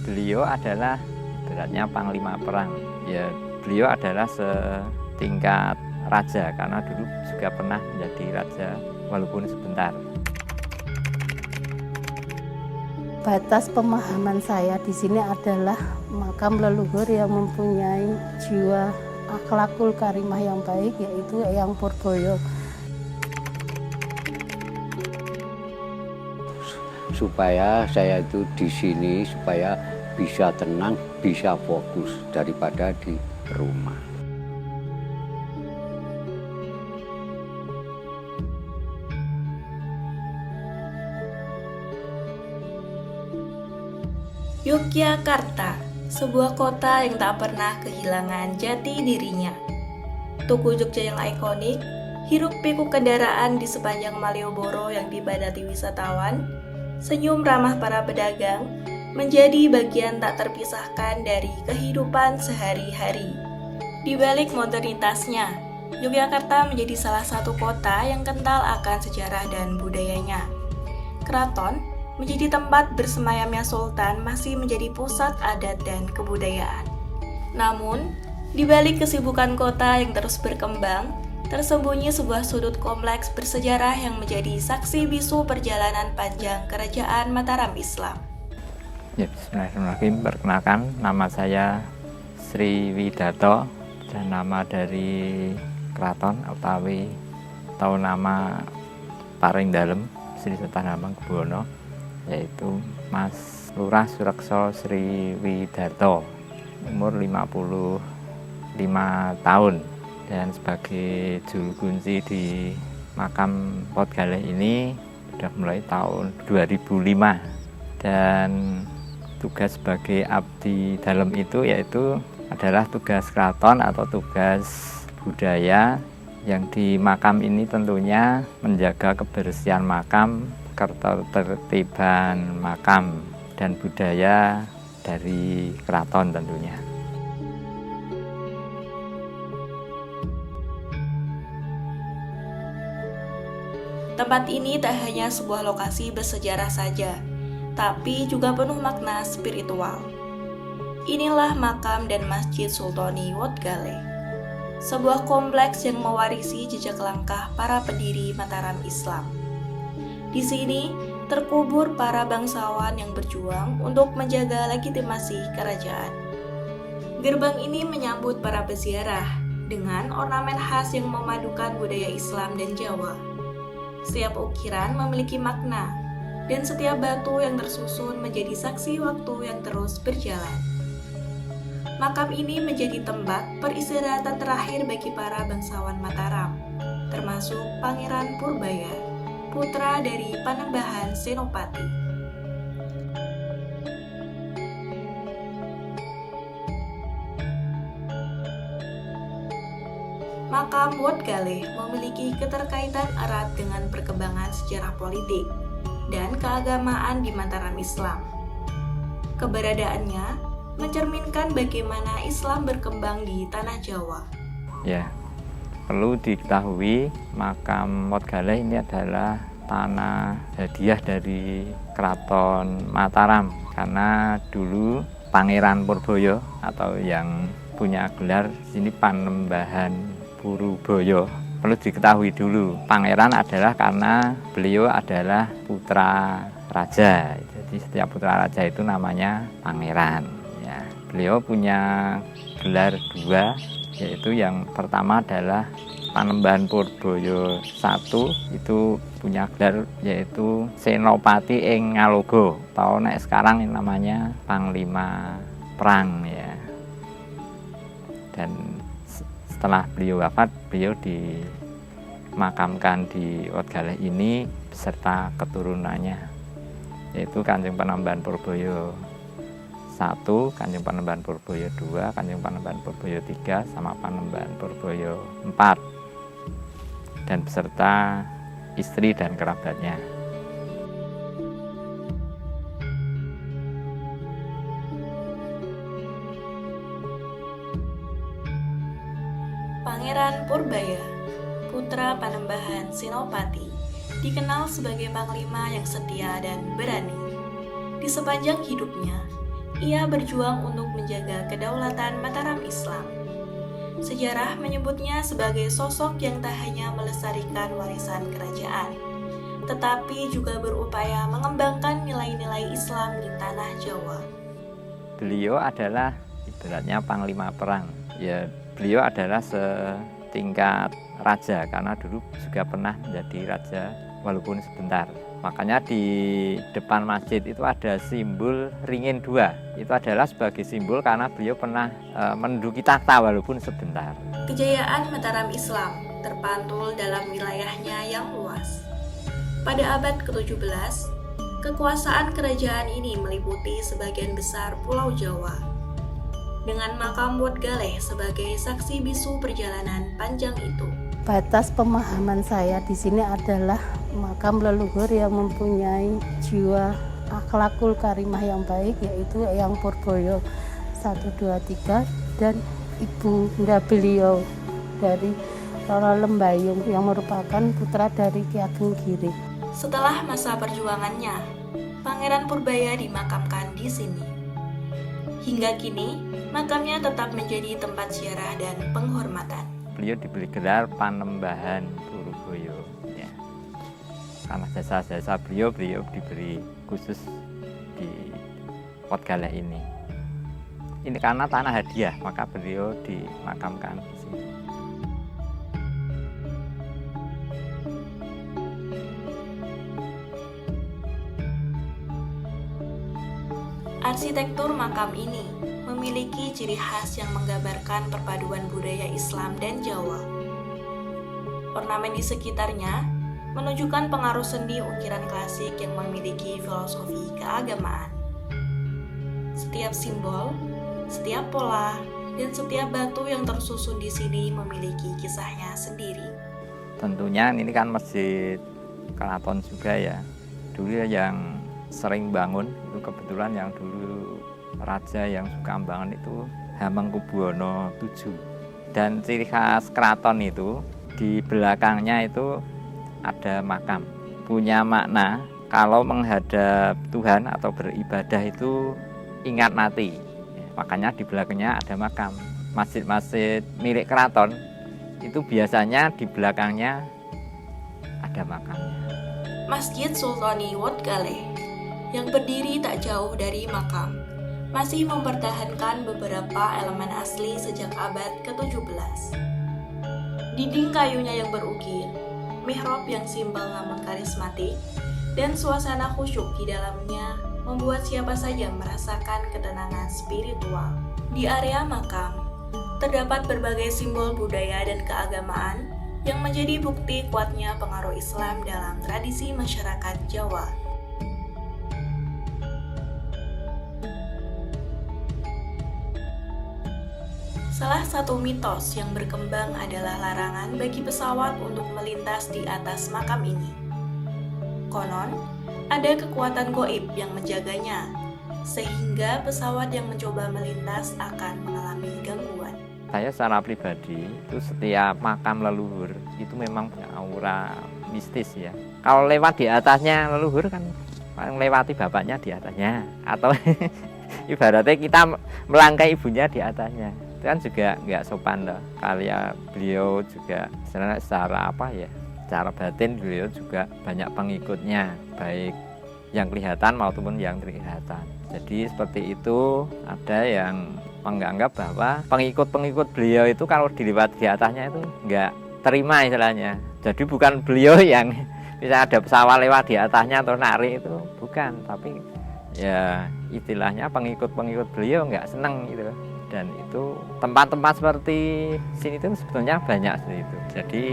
beliau adalah beratnya panglima perang. Ya, beliau adalah setingkat raja karena dulu juga pernah menjadi raja walaupun sebentar. Batas pemahaman saya di sini adalah makam leluhur yang mempunyai jiwa akhlakul karimah yang baik, yaitu Eyang Purboyo. Supaya saya itu di sini supaya bisa tenang, bisa fokus daripada di rumah. Yogyakarta, sebuah kota yang tak pernah kehilangan jati dirinya. Tugu Jogja yang ikonik, hiruk-pikuk kendaraan di sepanjang Malioboro yang dipadati wisatawan, senyum ramah para pedagang, menjadi bagian tak terpisahkan dari kehidupan sehari-hari. Di balik modernitasnya, Yogyakarta menjadi salah satu kota yang kental akan sejarah dan budayanya. Keraton menjadi tempat bersemayamnya sultan masih menjadi pusat adat dan kebudayaan. Namun, di balik kesibukan kota yang terus berkembang, tersembunyi sebuah sudut kompleks bersejarah yang menjadi saksi bisu perjalanan panjang kerajaan Mataram Islam. Ya, bismillahirrahmanirrahim. Perkenalkan, nama saya Sri Widarto dan nama dari keraton utawi atau nama paring dalem Sri Sultan Hamengkubuwono, yaitu Mas Lurah Surekso Sri Widarto, umur 55 tahun, dan sebagai juru kunci di makam Potgaleh ini sudah mulai tahun 2005. Dan tugas sebagai abdi dalem itu yaitu adalah tugas keraton atau tugas budaya yang di makam ini tentunya menjaga kebersihan makam, ketertiban makam, dan budaya dari keraton tentunya. Tempat ini tak hanya sebuah lokasi bersejarah saja, tapi juga penuh makna spiritual. Inilah makam dan Masjid Sultani Wotgaleh, sebuah kompleks yang mewarisi jejak langkah para pendiri Mataram Islam. Di sini terkubur para bangsawan yang berjuang untuk menjaga legitimasi kerajaan. Gerbang ini menyambut para peziarah dengan ornamen khas yang memadukan budaya Islam dan Jawa. Setiap ukiran memiliki makna, dan setiap batu yang tersusun menjadi saksi waktu yang terus berjalan. Makam ini menjadi tempat peristirahatan terakhir bagi para bangsawan Mataram, termasuk Pangeran Purbaya, putra dari Panembahan Senopati. Makam Wotgaleh memiliki keterkaitan erat dengan perkembangan sejarah politik dan keagamaan di Mataram Islam. Keberadaannya mencerminkan bagaimana Islam berkembang di tanah Jawa. Ya, perlu diketahui makam Wotgaleh ini adalah tanah hadiah dari Keraton Mataram, karena dulu Pangeran Purboyo atau yang punya gelar sini Panembahan Purboyo. Perlu diketahui dulu, pangeran adalah karena beliau adalah putra raja. Jadi setiap putra raja itu namanya pangeran. Ya, beliau punya gelar dua, yaitu yang pertama adalah Panembahan Purboyo I, itu punya gelar yaitu Senopati ing Ngalogo, atau sekarang ini namanya Panglima Perang ya. Dan setelah beliau wafat, beliau dimakamkan di Wotgaleh ini beserta keturunannya, yaitu Kanjeng Panembahan Purboyo I, Kanjeng Panembahan Purboyo II, Kanjeng Panembahan Purboyo III, sama Panembahan Purboyo IV, dan beserta istri dan kerabatnya. Pangeran Purbaya, putra Panembahan Senopati, dikenal sebagai panglima yang setia dan berani. Di sepanjang hidupnya, Ia berjuang untuk menjaga kedaulatan Mataram Islam. Sejarah menyebutnya sebagai sosok yang tak hanya melestarikan warisan kerajaan, tetapi juga berupaya mengembangkan nilai-nilai Islam di tanah Jawa. Beliau adalah ibaratnya panglima perang. Ya, beliau adalah setingkat raja karena dulu juga pernah menjadi raja walaupun sebentar. Makanya di depan masjid itu ada simbol ringin 2. Itu adalah sebagai simbol karena beliau pernah menduduki takhta walaupun sebentar. Kejayaan Mataram Islam terpantul dalam wilayahnya yang luas. Pada abad ke-17, kekuasaan kerajaan ini meliputi sebagian besar Pulau Jawa. Dengan makam Wat Galeh sebagai saksi bisu perjalanan panjang itu. Batas pemahaman saya di sini adalah makam leluhur yang mempunyai jiwa akhlakul karimah yang baik, yaitu Eyang Purboyo 1, 2, 3 dan ibunda beliau dari Roro Lembayung yang merupakan putra dari Ki Ageng Giri. Setelah masa perjuangannya, Pangeran Purbaya dimakamkan di sini. Hingga kini, makamnya tetap menjadi tempat ziarah dan penghormatan. Beliau diberi gelar Panembahan Purboyo. Ya. Karena jasa-jasa beliau diberi khusus di Wat Galeh ini. Ini karena tanah hadiah, maka beliau dimakamkan di sini. Arsitektur makam ini memiliki ciri khas yang menggambarkan perpaduan budaya Islam dan Jawa. Ornamen di sekitarnya menunjukkan pengaruh seni ukiran klasik yang memiliki filosofi keagamaan. Setiap simbol, setiap pola, dan setiap batu yang tersusun di sini memiliki kisahnya sendiri. Tentunya ini kan masjid keraton juga ya. Dulu yang sering bangun itu kebetulan yang dulu raja yang suka bangun itu Hamengkubuwono VII. Dan ciri khas keraton itu di belakangnya itu ada makam. Punya makna kalau menghadap Tuhan atau beribadah itu ingat mati. Makanya di belakangnya ada makam. Masjid-masjid milik keraton itu biasanya di belakangnya ada makamnya. Masjid Sultani Wat Galeh yang berdiri tak jauh dari makam masih mempertahankan beberapa elemen asli sejak abad ke-17. Dinding kayunya yang berukir, mihrab yang simpel namun karismatik, dan suasana khusyuk di dalamnya membuat siapa saja merasakan ketenangan spiritual. Di area makam, terdapat berbagai simbol budaya dan keagamaan yang menjadi bukti kuatnya pengaruh Islam dalam tradisi masyarakat Jawa. Salah satu mitos yang berkembang adalah larangan bagi pesawat untuk melintas di atas makam ini. Konon, ada kekuatan gaib yang menjaganya, sehingga pesawat yang mencoba melintas akan mengalami gangguan. Saya secara pribadi itu setiap makam leluhur itu memang punya aura mistis ya. Kalau lewat di atasnya leluhur kan melewati bapaknya di atasnya, atau ibaratnya kita melangkai ibunya di atasnya. Itu kan juga nggak sopan loh. Karya beliau juga secara apa ya, secara batin beliau juga banyak pengikutnya, baik yang kelihatan maupun yang kelihatan. Jadi seperti itu, ada yang menganggap bahwa pengikut-pengikut beliau itu kalau dilihat di atasnya itu nggak terima istilahnya. Jadi bukan beliau yang bisa ada pesawat lewat di atasnya atau narik, itu bukan, tapi ya istilahnya pengikut-pengikut beliau nggak seneng gitu. Dan itu tempat-tempat seperti sini itu sebetulnya banyak seperti itu. Jadi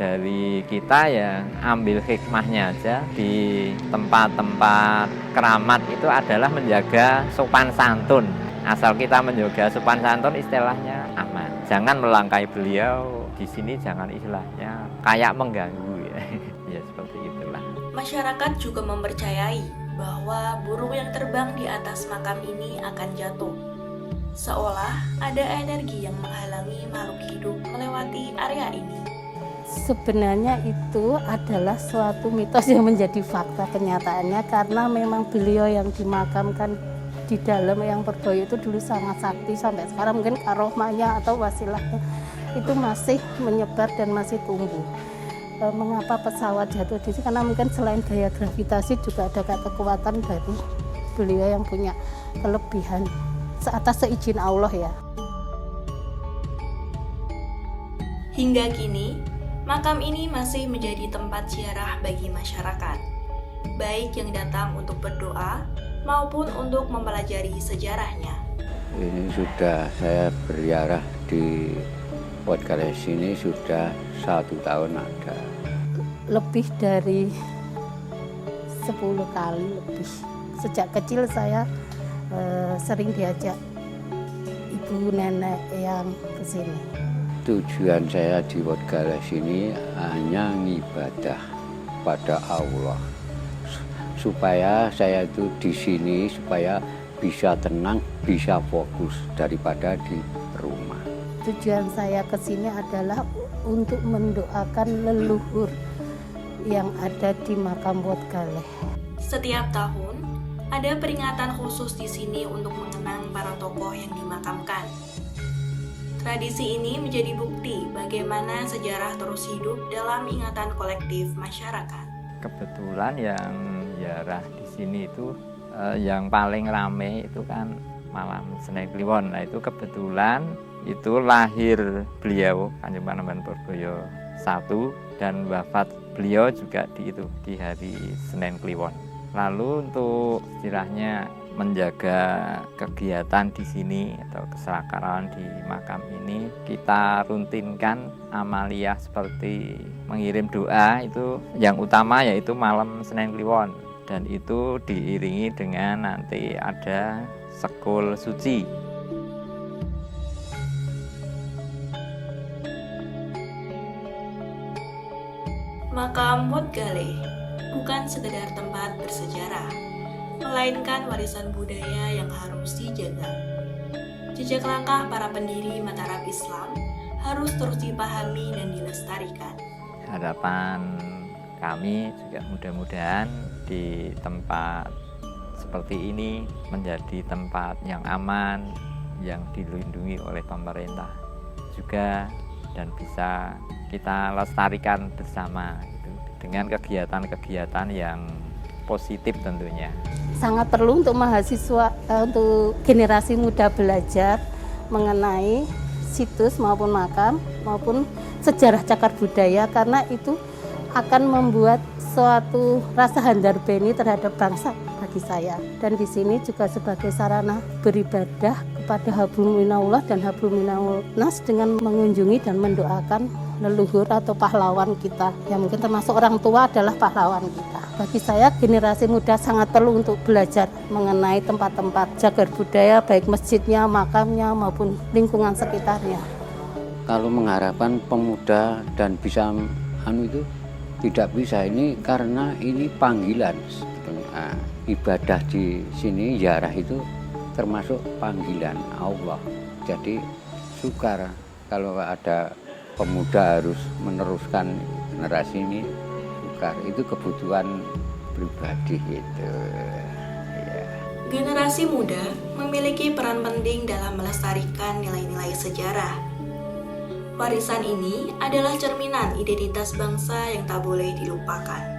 dari kita ya ambil hikmahnya aja, di tempat-tempat keramat itu adalah menjaga sopan santun. Asal kita menjaga sopan santun, istilahnya aman. Jangan melangkai beliau di sini, jangan istilahnya kayak mengganggu ya. Ya seperti itulah. Masyarakat juga mempercayai bahwa burung yang terbang di atas makam ini akan jatuh. Seolah ada energi yang menghalangi makhluk hidup melewati area ini. Sebenarnya itu adalah suatu mitos yang menjadi fakta kenyataannya, karena memang beliau yang dimakamkan di dalam Eyang Purboyo itu dulu sangat sakti, sampai sekarang mungkin karomahnya atau wasilahnya itu masih menyebar dan masih tumbuh. Mengapa pesawat jatuh di sini? Karena mungkin selain gaya gravitasi juga ada kekuatan dari beliau yang punya kelebihan atas seizin Allah ya. Hingga kini, makam ini masih menjadi tempat ziarah bagi masyarakat, baik yang datang untuk berdoa maupun untuk mempelajari sejarahnya. Ini sudah saya berziarah di Wat Galeh sini sudah 1 tahun ada. Lebih dari 10 kali lebih. Sejak kecil saya sering diajak ibu nenek yang ke sini. Tujuan saya di Wat Galeh sini hanya ngibadah pada Allah. Supaya saya itu di sini supaya bisa tenang, bisa fokus daripada di rumah. Tujuan saya ke sini adalah untuk mendoakan leluhur yang ada di makam Wat Galeh. Setiap tahun ada peringatan khusus di sini untuk mengenang para tokoh yang dimakamkan. Tradisi ini menjadi bukti bagaimana sejarah terus hidup dalam ingatan kolektif masyarakat. Kebetulan yang ziarah di sini itu yang paling rame itu kan malam Senen Kliwon. Nah itu kebetulan itu lahir beliau Kanjeng Panembahan Purboyo I dan wafat beliau juga di hari Senen Kliwon. Lalu untuk istilahnya menjaga kegiatan di sini atau kesakralan di makam ini, kita rutinkan amaliyah seperti mengirim doa itu yang utama yaitu malam Senen Kliwon, dan itu diiringi dengan nanti ada sekul suci. Makam Wat Galeh bukan sekedar tempat bersejarah, melainkan warisan budaya yang harus dijaga. Jejak langkah para pendiri Mataram Islam harus terus dipahami dan dilestarikan. Harapan kami juga mudah-mudahan di tempat seperti ini menjadi tempat yang aman, yang dilindungi oleh pemerintah juga, dan bisa kita lestarikan bersama gitu, dengan kegiatan-kegiatan yang positif tentunya. Sangat perlu untuk mahasiswa, untuk generasi muda belajar mengenai situs maupun makam maupun sejarah cagar budaya, karena itu akan membuat suatu rasa handar beni terhadap bangsa bagi saya. Dan di sini juga sebagai sarana beribadah kepada hablum minallah dan hablum minannas dengan mengunjungi dan mendoakan leluhur atau pahlawan kita, yang mungkin termasuk orang tua adalah pahlawan kita. Bagi saya generasi muda sangat perlu untuk belajar mengenai tempat-tempat cagar budaya, baik masjidnya, makamnya maupun lingkungan sekitarnya. Kalau mengharapkan pemuda dan bisa itu tidak bisa, ini karena ini panggilan. Nah, ibadah di sini ziarah itu termasuk panggilan Allah. Jadi sukar kalau ada pemuda harus meneruskan generasi ini, sukar. Itu kebutuhan pribadi gitu. Ya. Generasi muda memiliki peran penting dalam melestarikan nilai-nilai sejarah. Warisan ini adalah cerminan identitas bangsa yang tak boleh dilupakan.